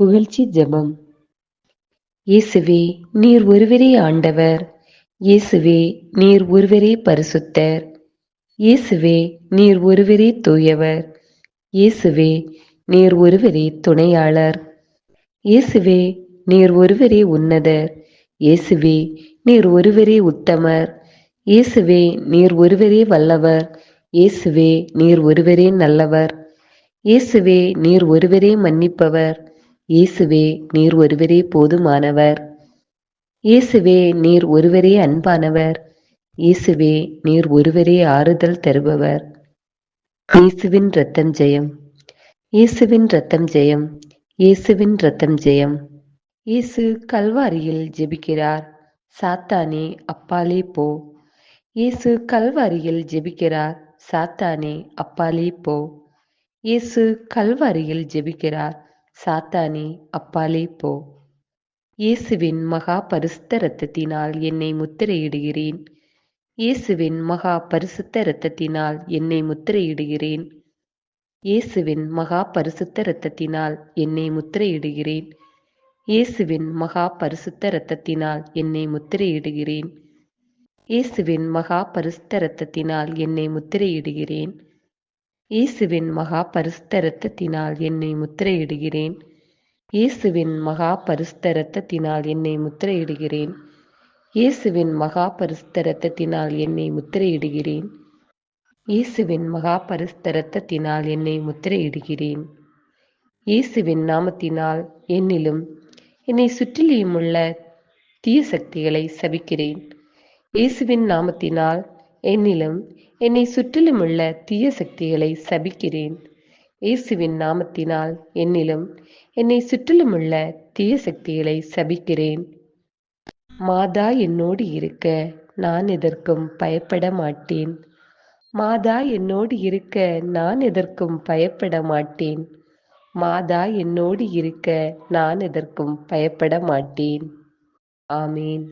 புகழ்ச்சி ஜெபம். இயேசுவே, நீர் ஒருவரே ஆண்டவர். இயேசுவே, நீர் ஒருவரே பரிசுத்தர். இயேசுவே, நீர் ஒருவரே தூயவர். இயேசுவே, நீர் ஒருவரே துணையாளர். இயேசுவே, நீர் ஒருவரே உன்னதர். இயேசுவே, நீர் ஒருவரே உத்தமர். இயேசுவே, நீர் ஒருவரே வல்லவர். இயேசுவே, நீர் ஒருவரே நல்லவர். இயேசுவே, நீர் ஒருவரே மன்னிப்பவர். இயேசுவே, நீர் ஒருவரே போதுமானவர். இயேசுவே, நீர் ஒருவரே அன்பானவர். இயேசுவே, நீர் ஒருவரே ஆறுதல் தருபவர். இயேசுவின் இரத்தம் ஜெயம். இயேசுவின் இரத்தம் ஜெயம். இயேசுவின் இரத்தம் ஜெயம். இயேசு கல்வாரியில் ஜெபிக்கிறார். சாத்தானே, அப்பாலே போ. இயேசு கல்வாரியில் ஜெபிக்கிறார். சாத்தானே, அப்பாலே போ. இயேசு கல்வாரியில் ஜெபிக்கிறார். சாத்தானே, அப்பாலே போ. இயேசுவின் மகா பரிசுத்த இரத்தத்தினால் என்னை முத்திரையிடுகிறேன். இயேசுவின் மகா பரிசுத்த இரத்தத்தினால் என்னை முத்திரையிடுகிறேன். இயேசுவின் மகா பரிசுத்த இரத்தத்தினால் என்னை முத்திரையிடுகிறேன். இயேசுவின் மகா பரிசுத்த இரத்தத்தினால் என்னை முத்திரையிடுகிறேன். இயேசுவின் மகா பரிசுத்த இரத்தத்தினால் என்னை முத்திரையிடுகிறேன். இயேசுவின் மகா பரிசுத்த இரத்தத்தினால் என்னை முத்திரையிடுகிறேன். இயேசுவின் மகா பரிசுத்த இரத்தத்தினால் என்னை முத்திரையிடுகிறேன். இயேசுவின் மகா பரிசுத்த இரத்தத்தினால் என்னை முத்திரையிடுகிறேன். இயேசுவின் மகா பரிசுத்த இரத்தத்தினால் என்னை முத்திரையிடுகிறேன். இயேசுவின் நாமத்தினால் என்னிலும் என்னை சுற்றிலுமுள்ள தீய சக்திகளை சபிக்கிறேன். இயேசுவின் நாமத்தினால் என்னிலும் என்னை சுற்றிலுமுள்ள தீய சக்திகளை சபிக்கிறேன். இயேசுவின் நாமத்தினால் என்னிலும் என்னை சுற்றிலுமுள்ள தீய சக்திகளை சபிக்கிறேன். மாதா என்னோடு இருக்க நான் எதற்கும் பயப்பட மாட்டேன். மாதா என்னோடு இருக்க நான் எதற்கும் பயப்பட மாட்டேன். மாதா என்னோடு இருக்க நான் எதற்கும் பயப்பட மாட்டேன். ஆமேன்.